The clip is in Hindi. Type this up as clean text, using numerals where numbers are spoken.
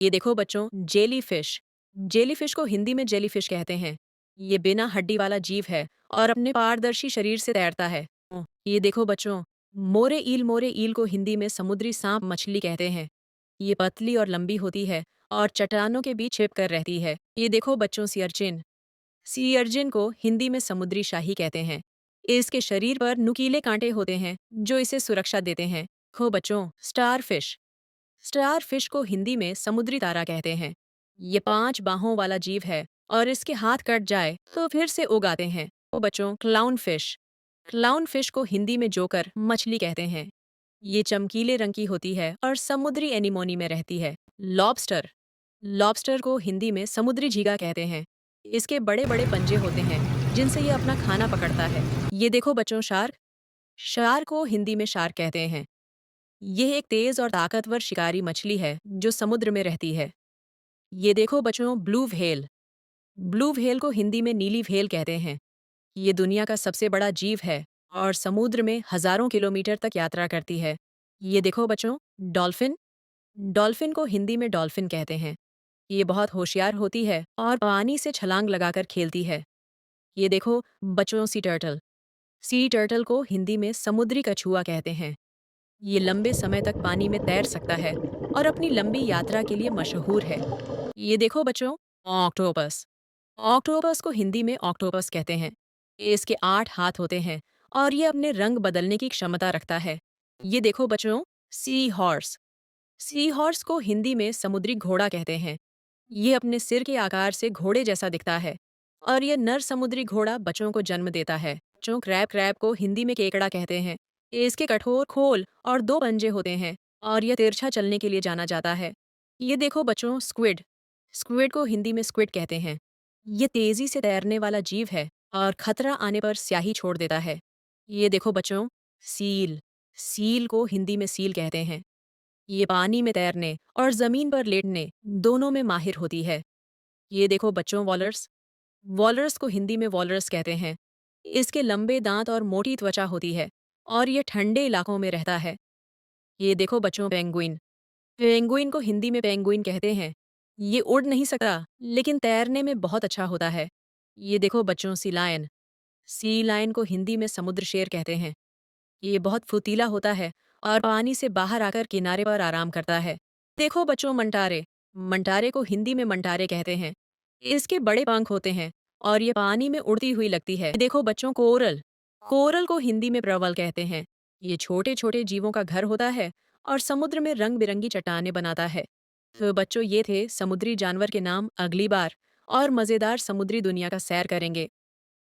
ये देखो बच्चों, जेलीफिश। जेलीफिश को हिंदी में जेलीफिश कहते हैं। ये बिना हड्डी वाला जीव है और अपने पारदर्शी शरीर से तैरता है। ये देखो बच्चों, मोरे ईल को हिंदी में समुद्री सांप मछली कहते हैं। ये पतली और लंबी होती है और चट्टानों के बीच छिप कर रहती है। ये देखो बच्चों, सी अर्चिन। सी अर्चिन को हिंदी में समुद्री शाही कहते हैं। इसके शरीर पर नुकीले कांटे होते हैं जो इसे सुरक्षा देते हैं। खो बच्चों, स्टारफिश। स्टारफिश को हिंदी में समुद्री तारा कहते हैं। ये 5 बाहों वाला जीव है और इसके हाथ कट जाए तो फिर से उग आते हैं। तो बच्चों, क्लाउन फिश। क्लाउन फिश को हिंदी में जोकर मछली कहते हैं। ये चमकीले रंग की होती है और समुद्री एनीमोनी में रहती है। लॉबस्टर। लॉबस्टर को हिंदी में समुद्री झींगा कहते हैं। इसके बड़े बड़े पंजे होते हैं जिनसे ये अपना खाना पकड़ता है। ये देखो बच्चों, शार्क। शार्क को हिंदी में शार्क कहते हैं। यह एक तेज और ताकतवर शिकारी मछली है जो समुद्र में रहती है। ये देखो बच्चों, ब्लू व्हेल। ब्लू व्हेल को हिंदी में नीली व्हेल कहते हैं। ये दुनिया का सबसे बड़ा जीव है और समुद्र में हजारों किलोमीटर तक यात्रा करती है। ये देखो बच्चों, डॉल्फिन। डॉल्फिन को हिंदी में डॉल्फिन कहते हैं। ये बहुत होशियार होती है और पानी से छलांग लगाकर खेलती है। ये देखो बच्चों, सी टर्टल। सी टर्टल को हिंदी में समुद्री कछुआ कहते हैं। ये लंबे समय तक पानी में तैर सकता है और अपनी लंबी यात्रा के लिए मशहूर है। ये देखो बच्चों, ऑक्टोपस। ऑक्टोपस को हिंदी में ऑक्टोपस कहते हैं। इसके 8 हाथ होते हैं और ये अपने रंग बदलने की क्षमता रखता है। ये देखो बच्चों, सी हॉर्स। सी हॉर्स को हिंदी में समुद्री घोड़ा कहते हैं। ये अपने सिर के आकार से घोड़े जैसा दिखता है और ये नर समुद्री घोड़ा बच्चों को जन्म देता है। बच्चों, क्रैब। क्रैब को हिंदी में केकड़ा कहते हैं। इसके कठोर खोल और 2 पंजे होते हैं और यह तिरछा चलने के लिए जाना जाता है। ये देखो बच्चों, स्क्विड। स्क्विड को हिंदी में स्क्विड कहते हैं। ये तेजी से तैरने वाला जीव है और खतरा आने पर स्याही छोड़ देता है। ये देखो बच्चों, सील। सील को हिंदी में सील कहते हैं। ये पानी में तैरने और जमीन पर लेटने दोनों में माहिर होती है। ये देखो बच्चों, वॉलर्स। वॉलर्स को हिंदी में वॉलरस कहते हैं। इसके लंबे दांत और मोटी त्वचा होती है और ये ठंडे इलाकों में रहता है। ये देखो बच्चों, पेंगुइन। पेंगुइन को हिंदी में पेंगुइन कहते हैं। ये उड़ नहीं सकता लेकिन तैरने में बहुत अच्छा होता है। ये देखो बच्चों, सी लायन। सी लायन को हिंदी में समुद्र शेर कहते हैं। ये बहुत फुर्तीला होता है और पानी से बाहर आकर किनारे पर आराम करता है। देखो बच्चों, मंटारे। मंटारे को हिंदी में मंटारे कहते हैं। इसके बड़े पंख होते हैं और ये पानी में उड़ती हुई लगती है। देखो बच्चों, कोरल। कोरल को हिंदी में प्रवल कहते हैं। ये छोटे छोटे जीवों का घर होता है और समुद्र में रंग बिरंगी चट्टानें बनाता है। तो बच्चों, ये थे समुद्री जानवर के नाम। अगली बार और मज़ेदार समुद्री दुनिया का सैर करेंगे।